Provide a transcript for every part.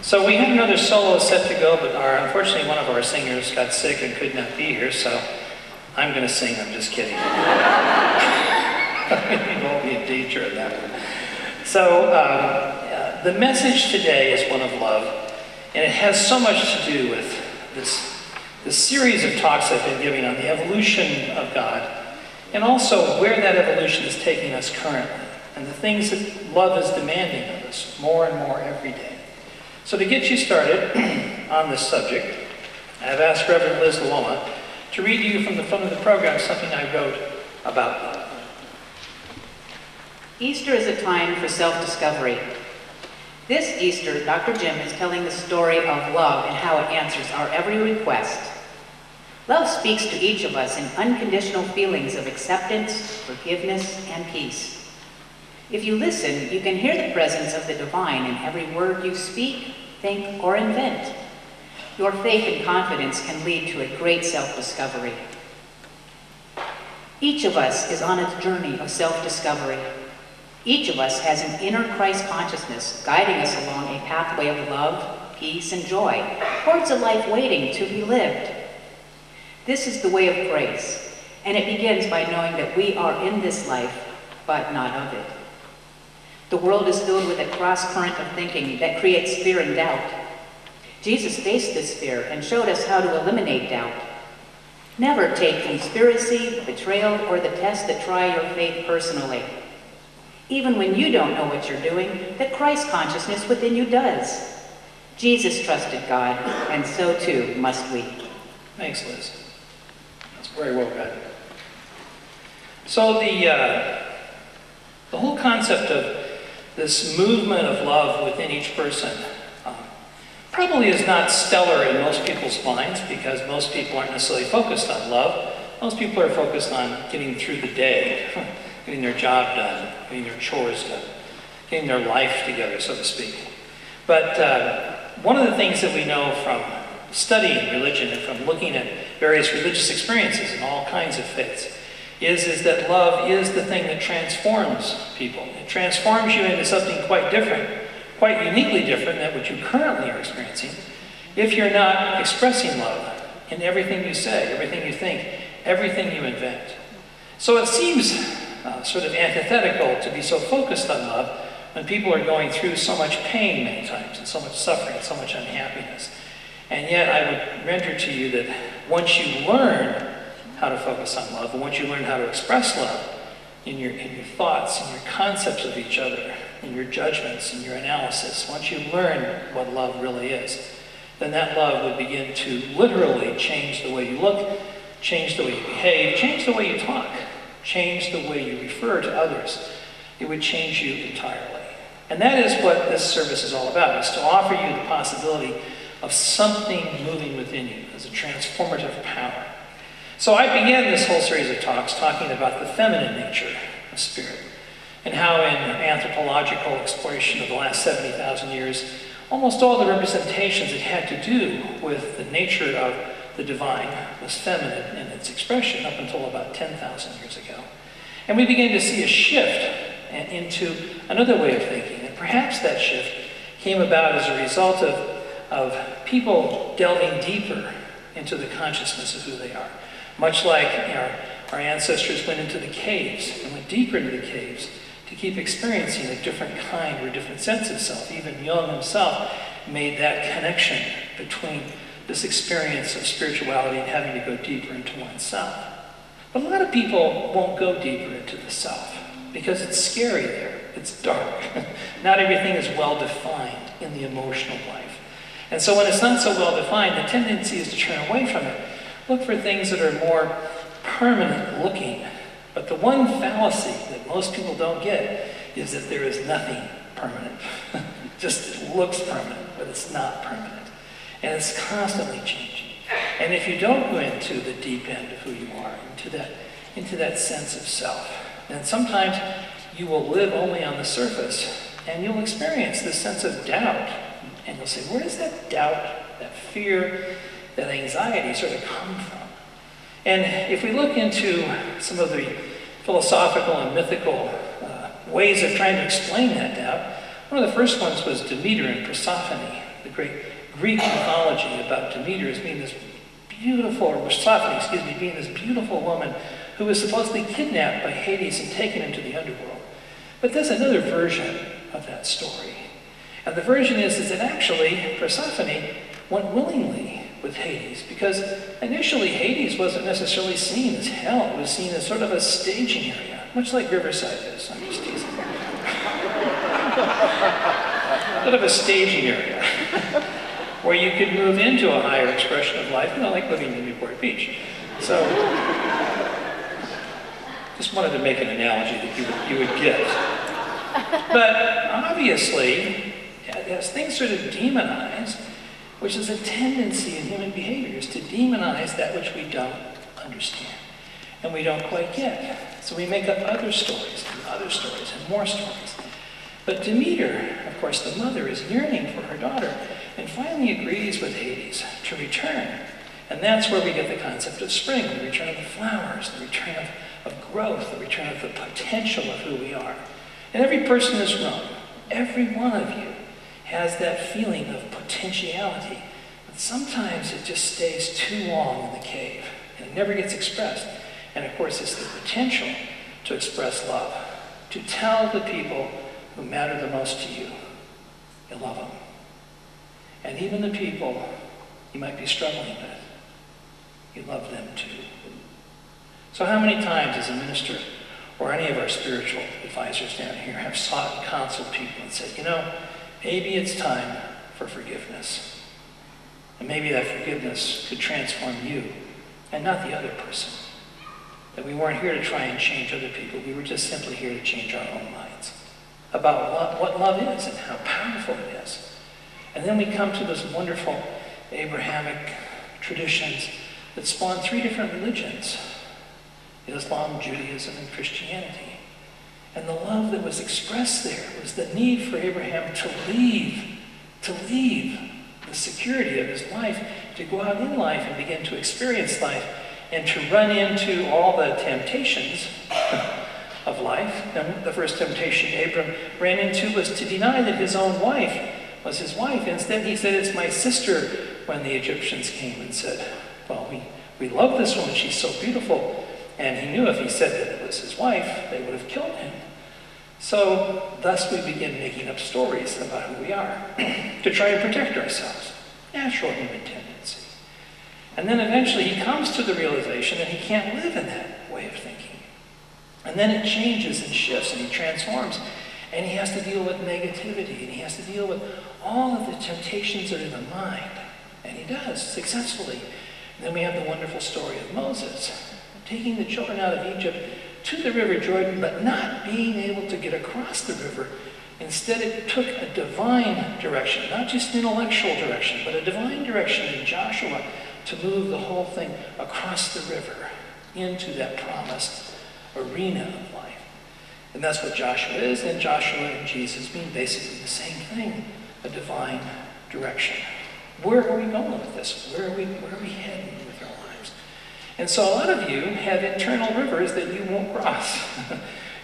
So we had another solo set to go, but unfortunately one of our singers got sick and could not be here, so I'm going to sing. I'm just kidding. You won't be in danger of that one. So the message today is one of love, and it has so much to do with this series of talks I've been giving on the evolution of God, and also where that evolution is taking us currently, and the things that love is demanding of us more and more every day. So to get you started on this subject, I've asked Reverend Liz Luoma to read to you from the front of the program something I wrote about love. Easter is a time for self-discovery. This Easter, Dr. Jim is telling the story of love and how it answers our every request. Love speaks to each of us in unconditional feelings of acceptance, forgiveness, and peace. If you listen, you can hear the presence of the divine in every word you speak, think, or invent. Your faith and confidence can lead to a great self-discovery. Each of us is on a journey of self-discovery. Each of us has an inner Christ consciousness guiding us along a pathway of love, peace, and joy towards a life waiting to be lived. This is the way of grace, and it begins by knowing that we are in this life, but not of it. The world is filled with a cross-current of thinking that creates fear and doubt. Jesus faced this fear and showed us how to eliminate doubt. Never take conspiracy, betrayal, or the tests that try your faith personally. Even when you don't know what you're doing, the Christ consciousness within you does. Jesus trusted God, and so too must we. Thanks, Liz. That's very well read. So the whole concept of this movement of love within each person probably is not stellar in most people's minds, because most people aren't necessarily focused on love. Most people are focused on getting through the day, getting their job done, getting their chores done, getting their life together, so to speak. But one of the things that we know from studying religion and from looking at various religious experiences in all kinds of faiths is that love is the thing that transforms people. It transforms you into something quite different, quite uniquely different than what you currently are experiencing, if you're not expressing love in everything you say, everything you think, everything you invent. So it seems sort of antithetical to be so focused on love when people are going through so much pain many times, and so much suffering, so much unhappiness. And yet I would render to you that once you learn how to focus on love, and once you learn how to express love in your thoughts, in your concepts of each other, in your judgments, in your analysis, once you learn what love really is, then that love would begin to literally change the way you look, change the way you behave, change the way you talk, change the way you refer to others. It would change you entirely. And that is what this service is all about, is to offer you the possibility of something moving within you as a transformative power. So I began this whole series of talks talking about the feminine nature of spirit, and how in anthropological exploration of the last 70,000 years, almost all the representations it had to do with the nature of the divine was feminine in its expression up until about 10,000 years ago. And we began to see a shift into another way of thinking, and perhaps that shift came about as a result of people delving deeper into the consciousness of who they are. Much like our ancestors went into the caves and went deeper into the caves to keep experiencing a different kind or a different sense of self. Even Jung himself made that connection between this experience of spirituality and having to go deeper into oneself. But a lot of people won't go deeper into the self because it's scary there. It's dark. Not everything is well defined in the emotional life. And so when it's not so well defined, the tendency is to turn away from it. Look for things that are more permanent looking. But the one fallacy that most people don't get is that there is nothing permanent. It just looks permanent, but it's not permanent. And it's constantly changing. And if you don't go into the deep end of who you are, into that sense of self, then sometimes you will live only on the surface, and you'll experience this sense of doubt. And you'll say, where does that doubt, that fear, that anxiety sort of come from? And if we look into some of the philosophical and mythical ways of trying to explain that doubt, one of the first ones was Demeter and Persephone, the great Greek mythology about Demeter as being this beautiful, or Persephone, excuse me, being this beautiful woman who was supposedly kidnapped by Hades and taken into the underworld. But there's another version of that story. And the version is that actually Persephone went willingly with Hades, because initially Hades wasn't necessarily seen as hell. It was seen as sort of a staging area, much like Riverside is. I'm just teasing. Sort of a staging area where you could move into a higher expression of life, like living in Newport Beach. So, just wanted to make an analogy that you would get. But obviously, as things sort of demonize, which is a tendency in human behaviors to demonize that which we don't understand and we don't quite get. So we make up other stories and more stories. But Demeter, of course, the mother, is yearning for her daughter and finally agrees with Hades to return. And that's where we get the concept of spring, the return of the flowers, the return of growth, the return of the potential of who we are. And every person in this room, every one of you, has that feeling of potentiality. But sometimes it just stays too long in the cave, and it never gets expressed. And of course, it's the potential to express love, to tell the people who matter the most to you, you love them. And even the people you might be struggling with, you love them too. So how many times as a minister or any of our spiritual advisors down here have sought and counseled people and said, you know, maybe it's time for forgiveness. And maybe that forgiveness could transform you and not the other person. That we weren't here to try and change other people. We were just simply here to change our own minds about what love is and how powerful it is. And then we come to those wonderful Abrahamic traditions that spawn 3 different religions: Islam, Judaism, and Christianity. And the love that was expressed there was the need for Abraham to leave the security of his life, to go out in life and begin to experience life, and to run into all the temptations of life. And the first temptation Abram ran into was to deny that his own wife was his wife. Instead, he said, "It's my sister," when the Egyptians came and said, "Well, we love this woman, she's so beautiful." And he knew if he said that it was his wife, they would have killed him. So, thus we begin making up stories about who we are to try to protect ourselves. Natural human tendency. And then eventually he comes to the realization that he can't live in that way of thinking. And then it changes and shifts and he transforms. And he has to deal with negativity, and he has to deal with all of the temptations that are in the mind. And he does, successfully. And then we have the wonderful story of Moses, taking the children out of Egypt to the River Jordan, but not being able to get across the river. Instead, it took a divine direction, not just an intellectual direction, but a divine direction in Joshua to move the whole thing across the river into that promised arena of life. And that's what Joshua is, and Joshua and Jesus mean basically the same thing, a divine direction. Where are we going with this? Where are we heading with our lives? And so a lot of you have internal rivers that you won't cross.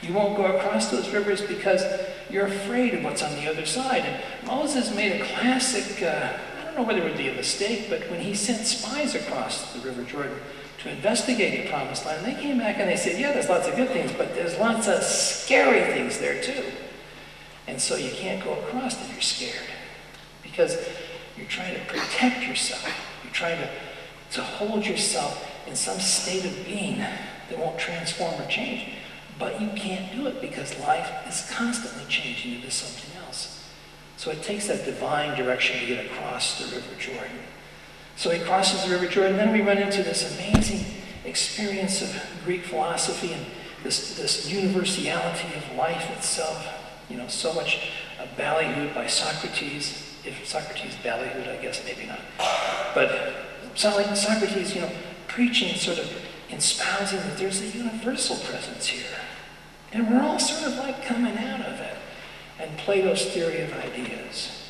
You won't go across those rivers because you're afraid of what's on the other side. And Moses made a classic, I don't know whether it would be a mistake, but when he sent spies across the River Jordan to investigate the promised land, they came back and they said, yeah, there's lots of good things, but there's lots of scary things there too. And so you can't go across if you're scared, because you're trying to protect yourself. You're trying to hold yourself in some state of being that won't transform or change. But you can't do it because life is constantly changing into something else. So it takes that divine direction to get across the River Jordan. So he crosses the River Jordan, and then we run into this amazing experience of Greek philosophy and this universality of life itself. You know, so much ballyhooed by Socrates. If Socrates ballyhooed, I guess maybe not. But Socrates, you know, preaching, sort of espousing that there's a universal presence here. And we're all sort of like coming out of it. And Plato's theory of ideas.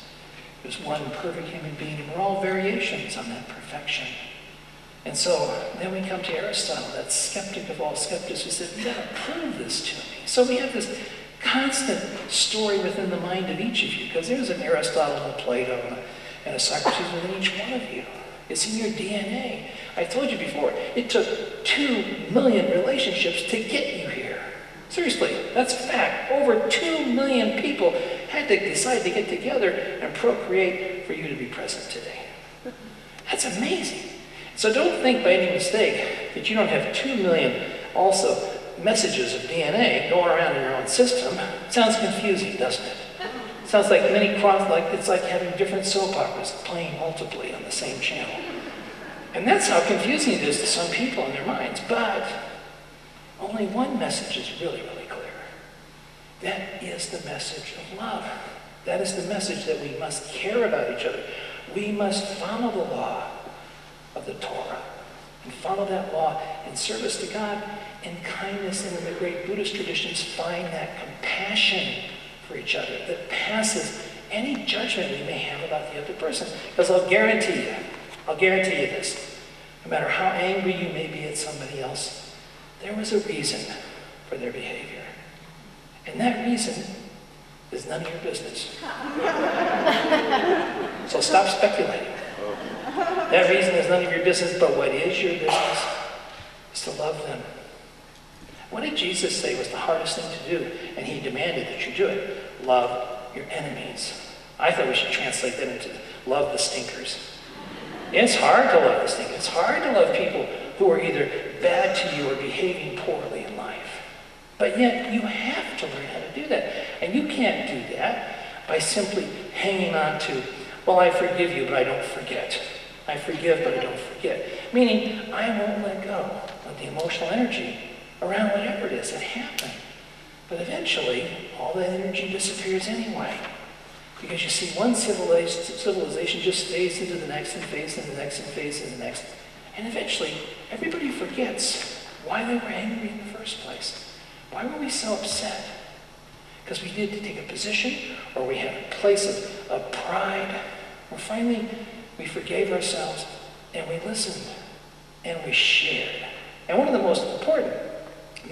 There's one perfect human being, and we're all variations on that perfection. And so then we come to Aristotle, that skeptic of all skeptics, who said, you gotta prove this to me. So we have this constant story within the mind of each of you, because there's an Aristotle and a Plato And a Socrates is within each one of you. It's in your DNA. I told you before, it took 2 million relationships to get you here. Seriously, that's a fact. Over 2 million people had to decide to get together and procreate for you to be present today. That's amazing. So don't think by any mistake that you don't have 2 million also messages of DNA going around in your own system. It sounds confusing, doesn't it? It sounds like it's like having different soap operas playing multiply on the same channel. And that's how confusing it is to some people in their minds. But only one message is really, really clear. That is the message of love. That is the message that we must care about each other. We must follow the law of the Torah and follow that law in service to God in kindness, and in the great Buddhist traditions find that compassion for each other that passes any judgment we may have about the other person. Because I'll guarantee you this, no matter how angry you may be at somebody else, there was a reason for their behavior. And that reason is none of your business. So stop speculating. That reason is none of your business, but what is your business is to love them. What did Jesus say was the hardest thing to do? And he demanded that you do it. Love your enemies. I thought we should translate that into love the stinkers. It's hard to love the stinkers. It's hard to love people who are either bad to you or behaving poorly in life. But yet you have to learn how to do that. And you can't do that by simply hanging on to, well, I forgive you, but I don't forget. I forgive, but I don't forget. Meaning, I won't let go of the emotional energy around whatever it is that happened. But eventually, all that energy disappears anyway. Because you see, one civilization just fades into the next and fades into the next and fades into the next. And eventually, everybody forgets why they were angry in the first place. Why were we so upset? Because we did take a position, or we had a place of pride, or finally, we forgave ourselves, and we listened, and we shared. And one of the most important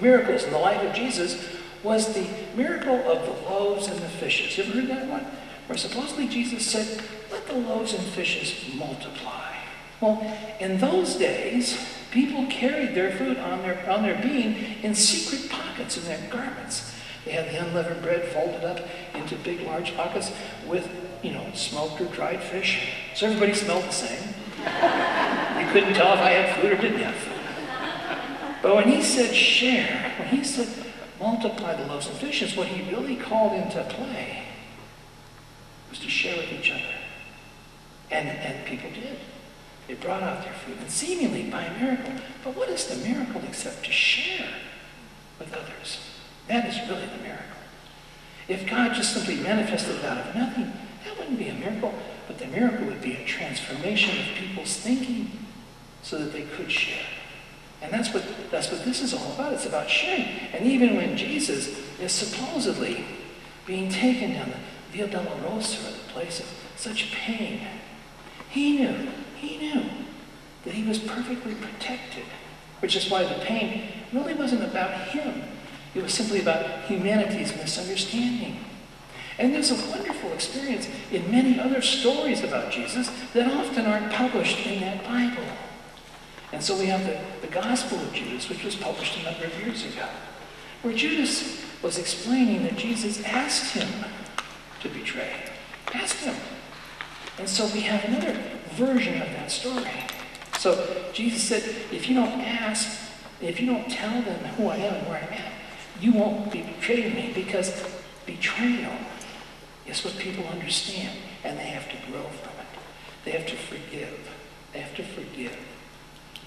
miracles in the life of Jesus was the miracle of the loaves and the fishes. You ever heard that one? Where supposedly Jesus said, let the loaves and fishes multiply. Well, in those days, people carried their food on their being in secret pockets in their garments. They had the unleavened bread folded up into big, large pockets with, smoked or dried fish. So everybody smelled the same. You couldn't tell if I had food or didn't have food. But when he said share, when he said multiply the loaves and fishes, what he really called into play was to share with each other. And people did. They brought out their food, and seemingly by a miracle. But what is the miracle except to share with others? That is really the miracle. If God just simply manifested it out of nothing, that wouldn't be a miracle. But the miracle would be a transformation of people's thinking so that they could share. And that's what this is all about. It's about sharing. And even when Jesus is supposedly being taken down the Via Dolorosa, or the place of such pain, he knew that he was perfectly protected, which is why the pain really wasn't about him. It was simply about humanity's misunderstanding. And there's a wonderful experience in many other stories about Jesus that often aren't published in that Bible. And so we have the Gospel of Judas, which was published a number of years ago, where Judas was explaining that Jesus asked him to betray. Asked him. And so we have another version of that story. So Jesus said, if you don't ask, if you don't tell them who I am and where I'm at, you won't be betraying me, because betrayal is what people understand, and they have to grow from it. They have to forgive. They have to forgive.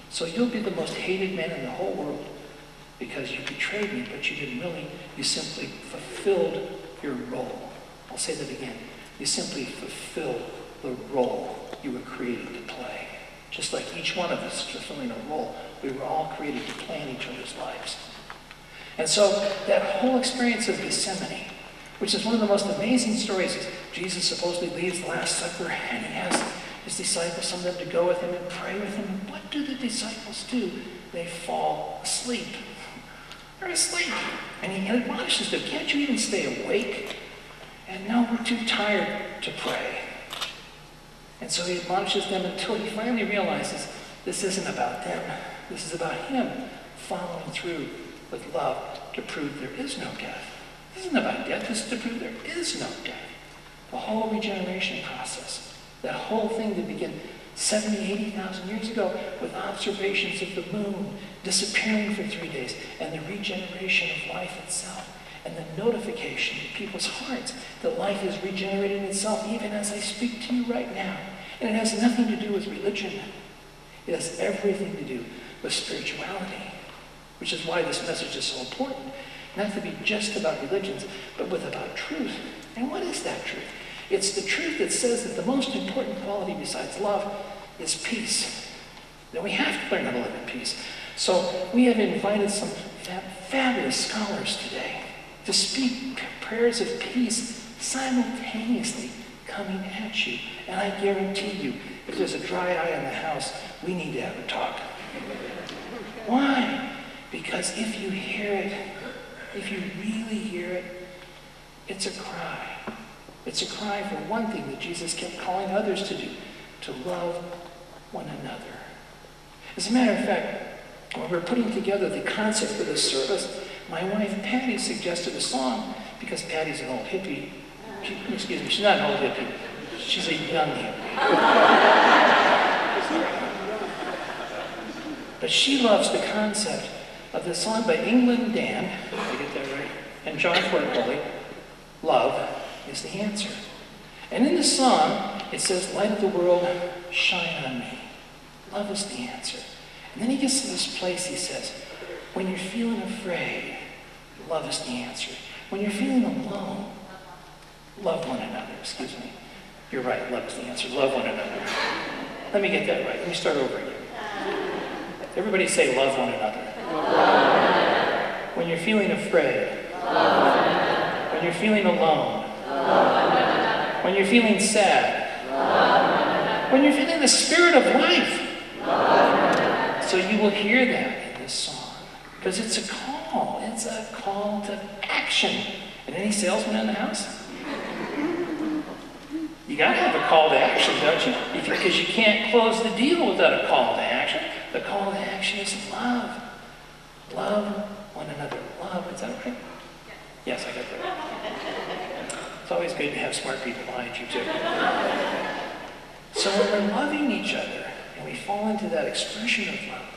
So you'll be the most hated man in the whole world because you betrayed me, but you didn't really. You simply fulfilled your role. I'll say that again. You simply fulfilled the role you were created to play. Just like each one of us is fulfilling a role, we were all created to play in each other's lives. And so that whole experience of Gethsemane, which is one of the most amazing stories, is Jesus supposedly leaves the Last Supper, and he has his disciples, some of them, to go with him and pray with him. And what do the disciples do? They fall asleep. They're asleep. And he admonishes them, can't you even stay awake? And no, we're too tired to pray. And so he admonishes them until he finally realizes this isn't about them. This is about him following through with love to prove there is no death. This isn't about death. This is to prove there is no death. The whole regeneration process, that whole thing that began 70, 80,000 years ago with observations of the moon disappearing for 3 days and the regeneration of life itself and the notification to people's hearts that life is regenerating itself even as I speak to you right now. And it has nothing to do with religion. It has everything to do with spirituality, which is why this message is so important. Not to be just about religions, but with about truth. And what is that truth? It's the truth that says that the most important quality besides love is peace. That we have to learn how to live in peace. So we have invited some fabulous scholars today to speak prayers of peace simultaneously coming at you. And I guarantee you, if there's a dry eye in the house, we need to have a talk. Why? Because if you hear it, if you really hear it, it's a cry. It's a cry for one thing that Jesus kept calling others to do, to love one another. As a matter of fact, when we're putting together the concept for this service, my wife Patty suggested a song, because Patty's an old hippie. Excuse me, she's not an old hippie. She's a young hippie. But she loves the concept of the song by England Dan, did I get that right? And John Fortbully, Love is the Answer. And in the song, it says, light of the world, shine on me. Love is the answer. And then he gets to this place, he says, when you're feeling afraid, love is the answer. When you're feeling alone, love one another. Excuse me. You're right, love is the answer. Love one another. Let me get that right. Let me start over again. Everybody say, love one another. When you're feeling afraid, when you're feeling alone, when you're feeling sad, when you're feeling the spirit of life. So you will hear that in this song, because it's a call. It's a call to action. And any salesmen in the house? You got to have a call to action, don't you? Because you can't close the deal without a call to action. The call to action is love. Love one another. Love, is that right? Yes, I got that. It's always good to have smart people behind you, too. So when we're loving each other, and we fall into that expression of love,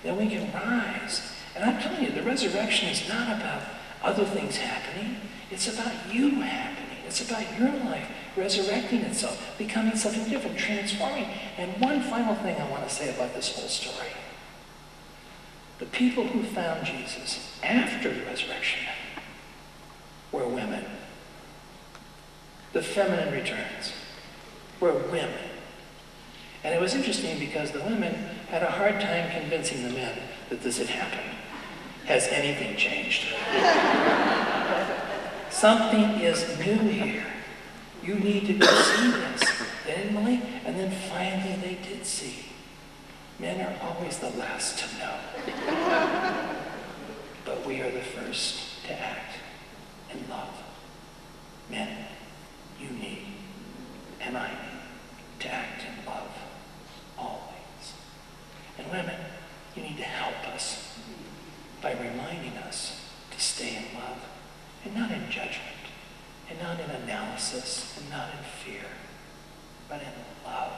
then we can rise. And I'm telling you, the resurrection is not about other things happening. It's about you happening. It's about your life resurrecting itself, becoming something different, transforming. And one final thing I want to say about this whole story. The people who found Jesus after the resurrection were women. The feminine returns were women. And it was interesting because the women had a hard time convincing the men that this had happened. Has anything changed? Something is new here. You need to go see this. They didn't believe, and then finally they did see. Men are always the last to know. But we are the first to act in love. Men, you need, and I need, to act in love. Always. And women, you need to help us by reminding us to stay in love, and not in judgment, and not in analysis, and not in fear, but in love.